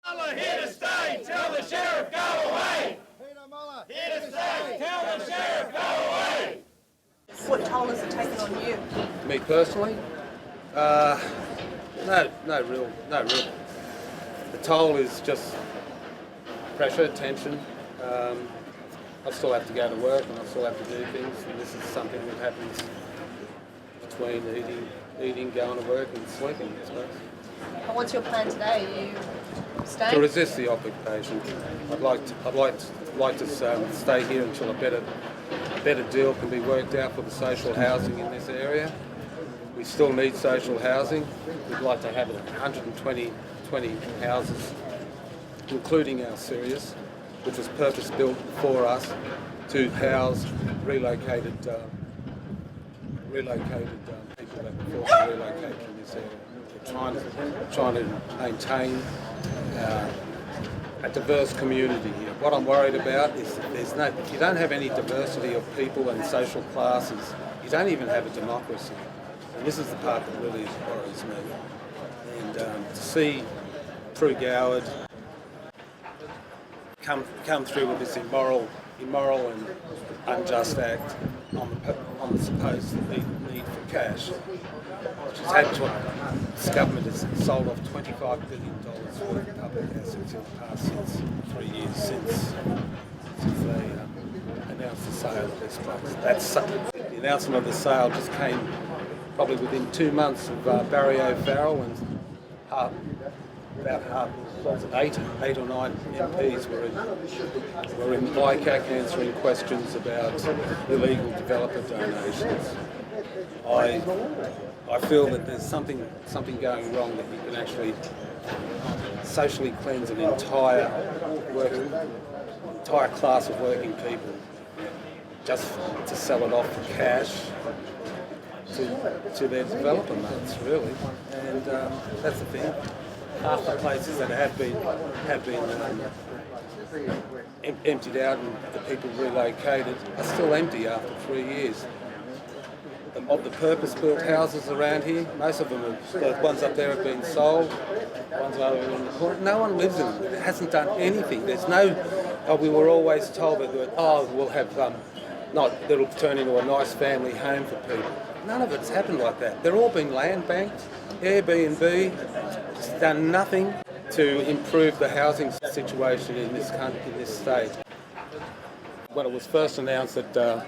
Muller, here to stay, tell the sheriff go away. Peter Muller, Here to stay, tell the sheriff go away. What toll has it taken on you? Me personally, no real. The toll is just pressure, tension. I still have to go to work and I still have to do things, and this is something that happens between eating, going to work and sleeping, I suppose. And what's your plan today? Are you staying? To resist the occupation, I'd like to stay here until a better deal can be worked out for the social housing in this area. We still need social housing. We'd like to have 120 houses, including our Sirius, which was purpose-built for us to house relocated people that were forced to relocate from this area. We're trying to maintain a diverse community here. What I'm worried about is if you don't have any diversity of people and social classes, you don't even have a democracy. And this is the part that really worries me. And to see Prue Goward come through with this immoral and unjust act on the supposed need for cash. She's had this government has sold off $25 billion worth of public assets in the past 3 years since they announced the sale of this place. The announcement of the sale just came probably within 2 months of Barry O'Farrell, and about eight or nine MPs were in BICAC answering questions about illegal developer donations. I feel that there's something going wrong, that you can actually socially cleanse an entire class of working people just to sell it off for cash to their developer mates, really. And that's the thing. Half the places that have been emptied out and the people relocated are still empty after 3 years. Of the purpose-built houses around here, most of them, the ones up there have been sold, ones over in the corner. No one lives in them. It hasn't done anything. There's no, we were always told that, we'll have, it'll turn into a nice family home for people. None of it's happened like that. They're all been land banked, Airbnb, it's done nothing to improve the housing situation in this country, in this state. When it was first announced that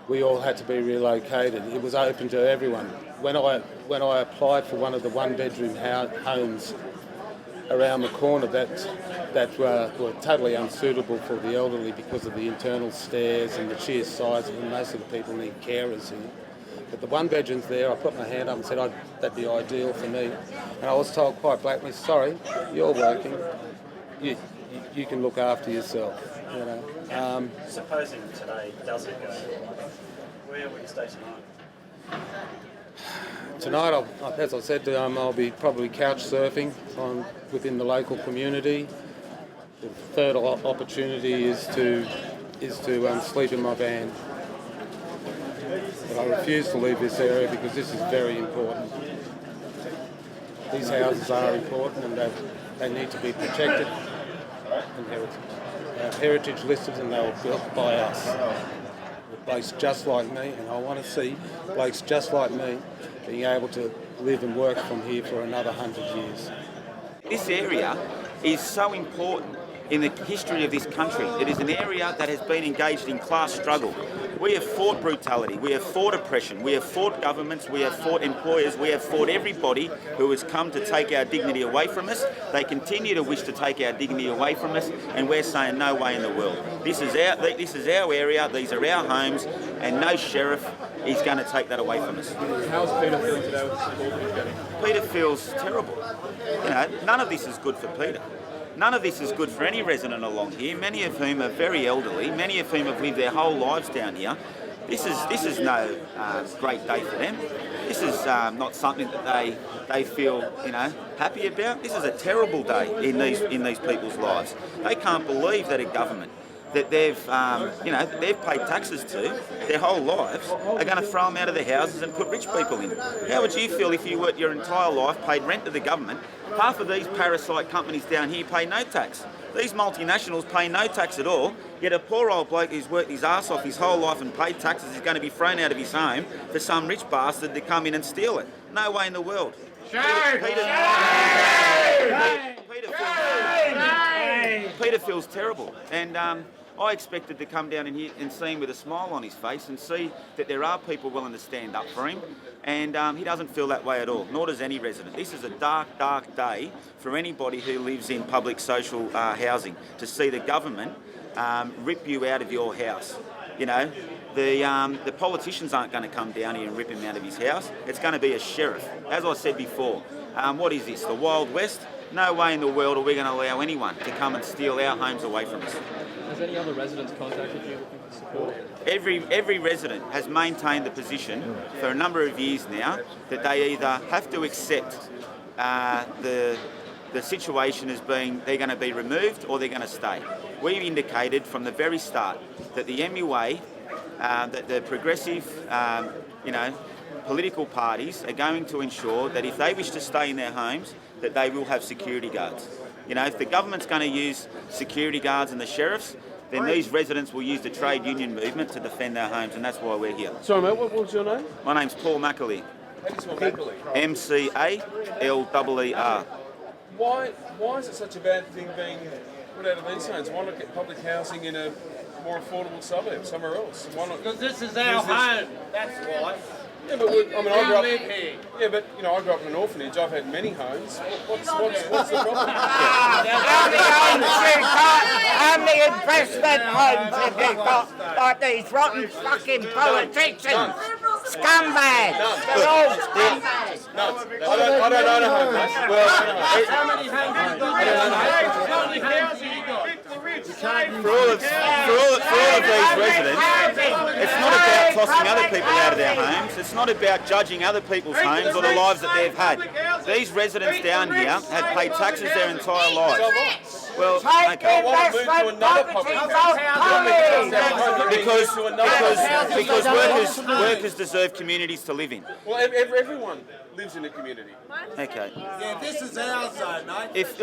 we all had to be relocated, it was open to everyone. When I applied for one of the one-bedroom homes around the corner that were totally unsuitable for the elderly because of the internal stairs and the sheer size of them, most of the people need carers here. But the one bedrooms there, I put my hand up and said that'd be ideal for me. And I was told quite blatantly, sorry, you're working, you can look after yourself. You know. Supposing today doesn't go, where will you stay tonight? Tonight, as I said, I'll be probably couch surfing within the local community. The third opportunity is to sleep in my van. But I refuse to leave this area because this is very important. These houses are important and they need to be protected and heritage listed, and they were built by us. Blokes just like me, and I want to see blokes just like me being able to live and work from here for another 100 years. This area is so important in the history of this country. It is an area that has been engaged in class struggle. We have fought brutality, we have fought oppression, we have fought governments, we have fought employers, we have fought everybody who has come to take our dignity away from us. They continue to wish to take our dignity away from us, and we're saying no way in the world. This is our area, these are our homes, and no sheriff is going to take that away from us. How's Peter feeling today with the support he's getting? Peter feels terrible. None of this is good for Peter. None of this is good for any resident along here, many of whom are very elderly, many of whom have lived their whole lives down here. This is no great day for them. This is not something that they feel happy about. This is a terrible day in these people's lives. They can't believe that a government that they've paid taxes to their whole lives are going to throw them out of their houses and put rich people in. How would you feel if you worked your entire life, paid rent to the government? Half of these parasite companies down here pay no tax. These multinationals pay no tax at all, yet a poor old bloke who's worked his arse off his whole life and paid taxes is going to be thrown out of his home for some rich bastard to come in and steal it. No way in the world. Peter feels terrible, and I expected to come down in here and see him with a smile on his face and see that there are people willing to stand up for him, and he doesn't feel that way at all, nor does any resident. This is a dark, dark day for anybody who lives in public social housing, to see the government rip you out of your house. You know, the politicians aren't going to come down here and rip him out of his house. It's going to be a sheriff. As I said before, what is this, the Wild West? No way in the world are we going to allow anyone to come and steal our homes away from us. Has any other residents contacted you looking for support? Every resident has maintained the position for a number of years now that they either have to accept the situation as being they're going to be removed or they're going to stay. We've indicated from the very start that the MUA, that the progressive, political parties are going to ensure that if they wish to stay in their homes, that they will have security guards. You know, if the government's going to use security guards and the sheriffs, then these residents will use the trade union movement to defend their homes, and that's why we're here. Sorry, mate, what was your name? My name's Paul McAleer. How do you spell Mackley? MCALEER. Why is it such a bad thing being put out of these homes? Why not get public housing in a more affordable suburb, somewhere else? Why not? Because this is our home, that's why. Yeah, but I grew up. live here. Yeah, but I grew up in an orphanage. I've had many homes. What's the problem? How many investment homes have they got like these rotten fucking politicians? Scumbags! They're all scumbags! No, I don't own a home, mate. How many homes have you got? For all of these residents, it's not about tossing other people out of their homes. It's not about judging other people's homes or the lives that they've had. These residents down here have paid taxes their entire lives. Well, okay. Because workers deserve communities to live in. Well, everyone lives in a community. Okay. Yeah, this is our zone, mate. If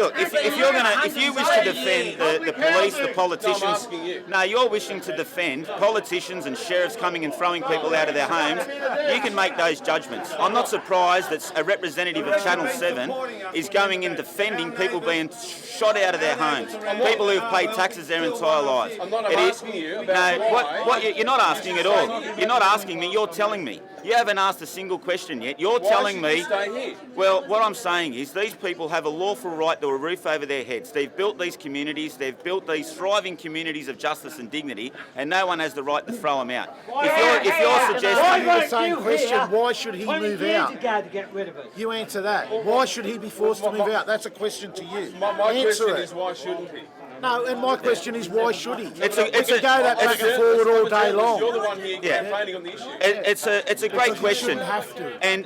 you wish to defend the police, the politicians, No, I'm asking you. no, you're wishing to defend politicians and sheriffs coming and throwing people out of their homes, you can make those judgments. I'm not surprised that a representative of Channel 7 is going in defending people being shot out of their homes, people who've paid taxes their entire lives. I'm asking you about why. You're not asking at all. You're not asking me, you're telling me. You haven't asked a single question yet. You're telling me. Stay here? Well, what I'm saying is these people have a lawful right to a roof over their heads. They've built these communities, they've built these thriving communities of justice and dignity, and no one has the right to throw them out. If you're suggesting The same question, why should he move out? ago to get rid of it. You answer that. Why should he be forced to move out? That's a question to you. My Answer question it. is, why shouldn't he? No, and my question is, why should he? We It's can go that back and forward all day long. You're the one here campaigning on the issue. it's a great Because you question, shouldn't have to. and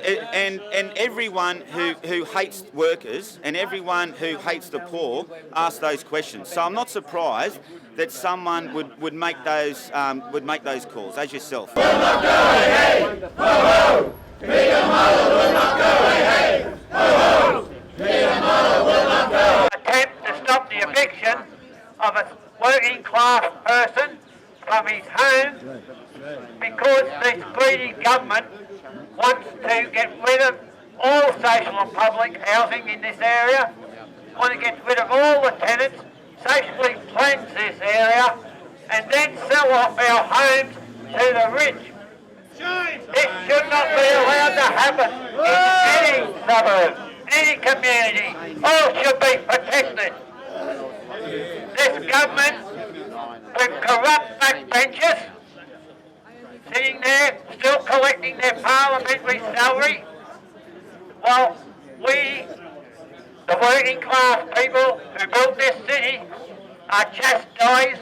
everyone who hates workers and everyone who hates the poor asks those questions. So I'm not surprised that someone would make those calls, as yourself. Attempt to stop the eviction of a working class person from his home because this greedy government wants to get rid of all social and public housing in this area, want to get rid of all the tenants, socially cleanse this area and then sell off our homes to the rich. This should not be allowed to happen in any suburb, any community. All should be protected. This government, with corrupt backbenchers, sitting there still collecting their parliamentary salary, while we, the working class people who built this city, are chastised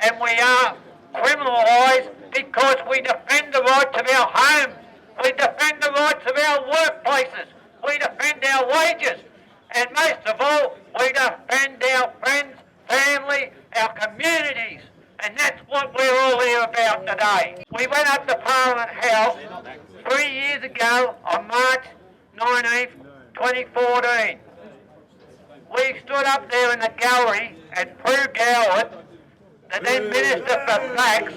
and we are criminalised because we defend the rights of our homes, we defend the rights of our workplaces, we defend our wages, and most of all, we defend our friends, family, our communities, and that's what we're all here about today. We went up to Parliament House 3 years ago on March 19th, 2014. We stood up there in the gallery and Prue Goward, the then Minister for Blacks,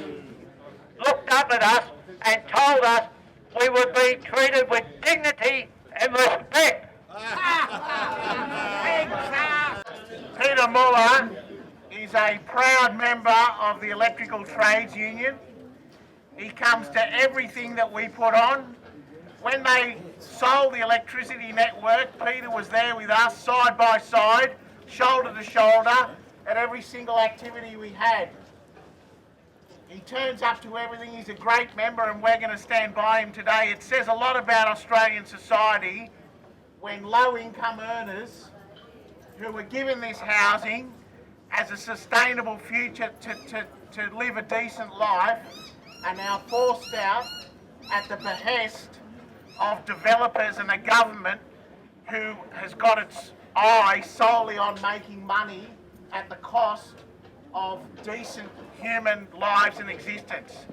looked up at us and told us we would be treated with dignity and respect. Peter Muller is a proud member of the Electrical Trades Union. He comes to everything that we put on. When they sold the electricity network, Peter was there with us side by side, shoulder to shoulder, at every single activity we had. He turns up to everything. He's a great member and we're going to stand by him today. It says a lot about Australian society when low-income earners who were given this housing as a sustainable future to live a decent life are now forced out at the behest of developers and a government who has got its eye solely on making money at the cost of decent human lives and existence.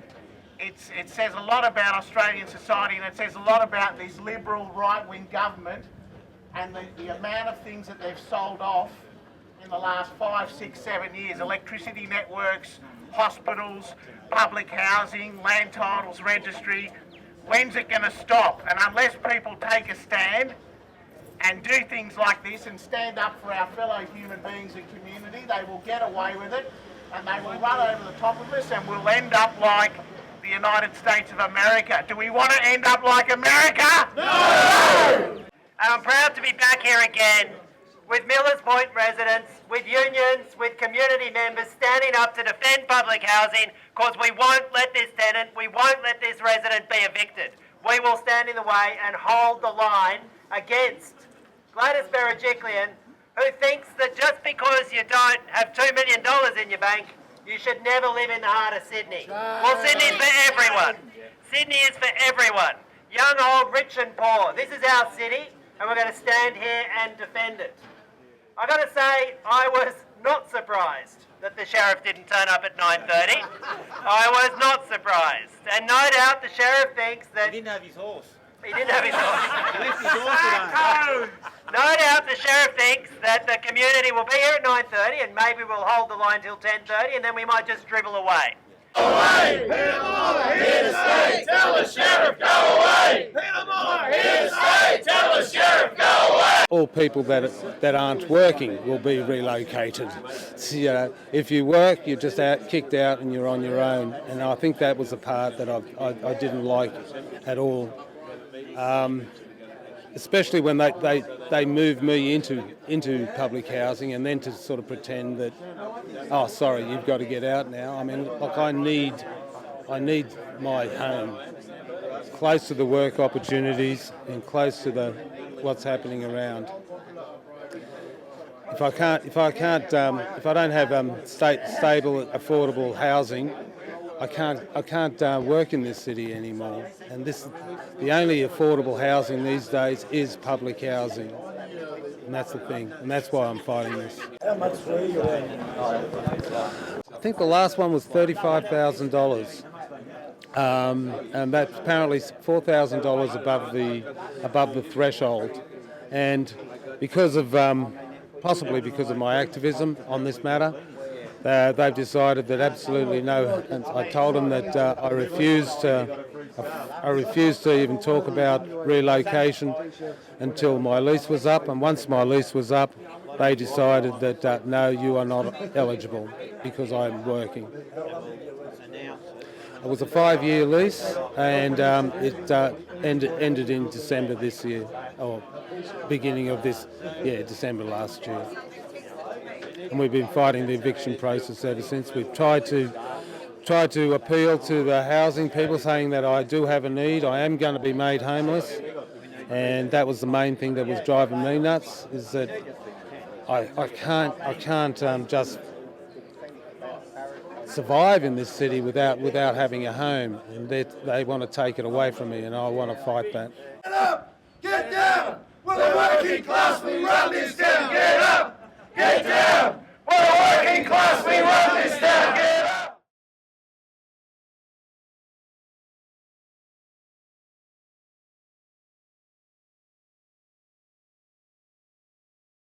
It says a lot about Australian society, and it says a lot about this liberal right-wing government and the amount of things that they've sold off in the last 5, 6, 7 years. Electricity networks, hospitals, public housing, land titles registry. When's it going to stop? And unless people take a stand and do things like this and stand up for our fellow human beings and community, they will get away with it and they will run over the top of us and we'll end up like the United States of America. Do we want to end up like America? No! And I'm proud to be back here again with Millers Point residents, with unions, with community members standing up to defend public housing because we won't let this tenant, we won't let this resident be evicted. We will stand in the way and hold the line against Gladys Berejiklian, who thinks that just because you don't have $2 million in your bank, you should never live in the heart of Sydney. Well, Sydney's for everyone. Sydney is for everyone. Young, old, rich and poor. This is our city and we're going to stand here and defend it. I got to say, I was not surprised that the sheriff didn't turn up at 9:30. I was not surprised. And no doubt the sheriff thinks that... He didn't have his horse. He didn't have his horse. He left his horse at home. No doubt the sheriff thinks that the community will be here at 9:30 and maybe we'll hold the line till 10:30 and then we might just dribble away. Away! Peter Muller, here to stay! Tell the sheriff, go away! Peter Muller, here to stay! Tell the sheriff, go away! All people that aren't working will be relocated. So, you know, if you work, you're just kicked out and you're on your own. And I think that was the part that I didn't like at all. Especially when they moved me into public housing and then to sort of pretend that, oh, sorry, you've got to get out now. I mean, look, I need my home close to the work opportunities and close to what's happening around. If I don't have stable, affordable housing, I can't work in this city anymore. And the only affordable housing these days is public housing. And that's the thing. And that's why I'm fighting this. How much were you earning? I think the last one was $35,000. And that's apparently $4,000 above the threshold. And because of possibly because of my activism on this matter, they've decided that absolutely no. And I told them that I refused to even talk about relocation until my lease was up. And once my lease was up, they decided that no, you are not eligible because I'm working. It was a 5-year lease, and it ended in December this year, or beginning of December last year. And we've been fighting the eviction process ever since. We've tried to appeal to the housing people, saying that I do have a need. I am going to be made homeless, and that was the main thing that was driving me nuts. Is that I can't just survive in this city without having a home, and they want to take it away from me, and I want to fight that. Get up! Get down! We're the working class, we run this town! Get up! Get down! We're the working class, we run this town. Get